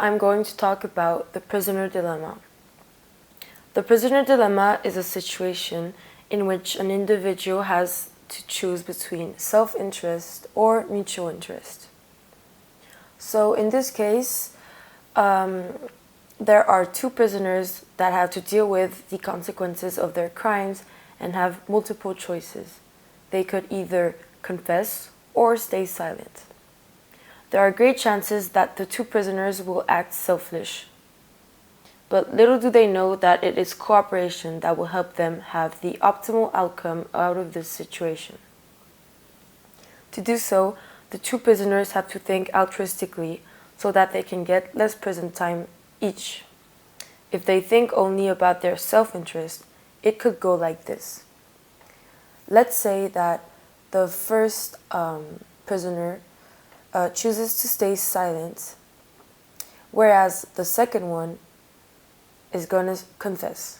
I'm going to talk about the prisoner dilemma. The prisoner dilemma is a situation in which an individual has to choose between self-interest or mutual interest. So in this case, there are two prisoners that have to deal with the consequences of their crimes and have multiple choices. They could either confess or stay silent. There are great chances that the two prisoners will act selfish. But little do they know that it is cooperation that will help them have the optimal outcome out of this situation. To do so, the two prisoners have to think altruistically so that they can get less prison time each. If they think only about their self-interest, it could go like this. Let's say that the first prisoner chooses to stay silent, whereas the second one is going to confess.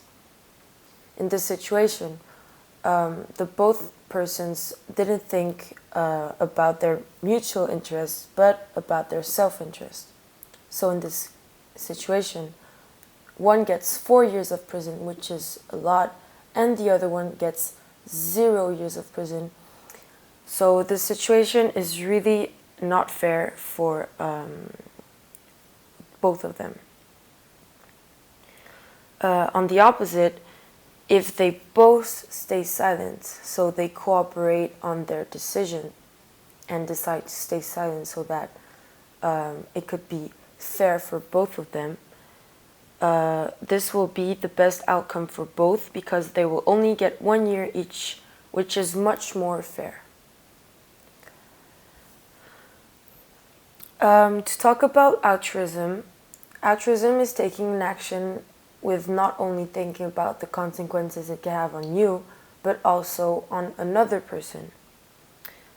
In this situation, the both persons didn't think about their mutual interest, but about their self-interest. So in this situation, one gets 4 years of prison, which is a lot, and the other one gets 0 years of prison. So this situation is really not fair for both of them. On the opposite, if they both stay silent, so they cooperate on their decision and decide to stay silent so that it could be fair for both of them, this will be the best outcome for both because they will only get 1 year each, which is much more fair. To talk about altruism, altruism is taking an action with not only thinking about the consequences it can have on you, but also on another person.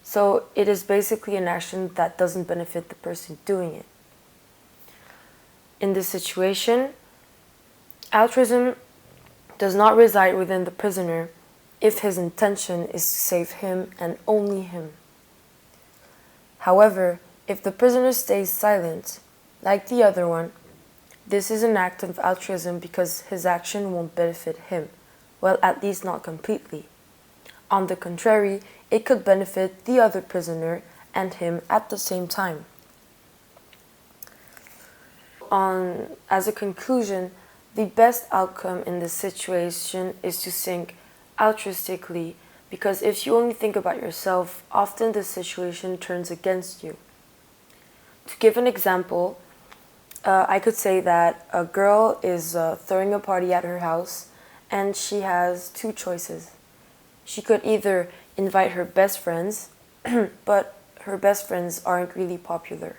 So it is basically an action that doesn't benefit the person doing it. In this situation, altruism does not reside within the prisoner if his intention is to save him and only him. However, if the prisoner stays silent, like the other one, this is an act of altruism because his action won't benefit him, well, at least not completely. On the contrary, it could benefit the other prisoner and him at the same time. As a conclusion, the best outcome in this situation is to think altruistically, because if you only think about yourself, often the situation turns against you. To give an example, I could say that a girl is throwing a party at her house and she has two choices. She could either invite her best friends, but her best friends aren't really popular.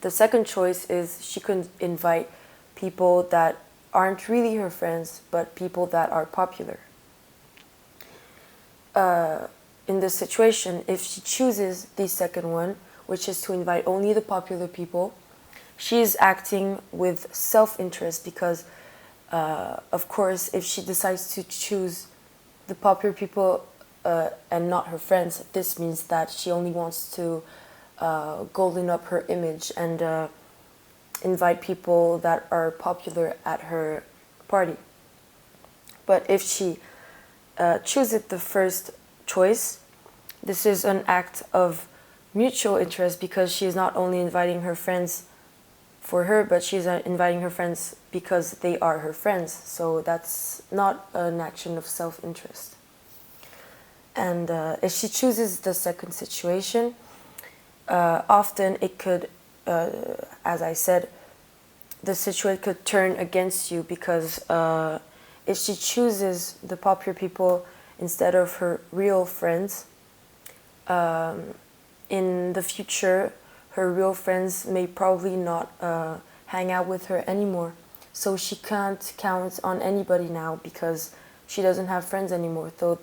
The second choice is she could invite people that aren't really her friends, but people that are popular. In this situation, if she chooses the second one, which is to invite only the popular people, she is acting with self-interest because, of course, if she decides to choose the popular people and not her friends, this means that she only wants to golden up her image and invite people that are popular at her party. But if she chooses the first choice, this is an act of mutual interest because she is not only inviting her friends for her, but she's inviting her friends because they are her friends. So that's not an action of self-interest. And if she chooses the second situation, often it could, as I said, the situation could turn against you because if she chooses the popular people instead of her real friends, in the future, her real friends may probably not hang out with her anymore. So she can't count on anybody now because she doesn't have friends anymore. So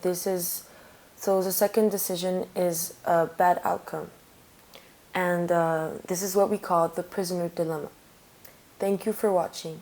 the second decision is a bad outcome. And this is what we call the prisoner dilemma. Thank you for watching.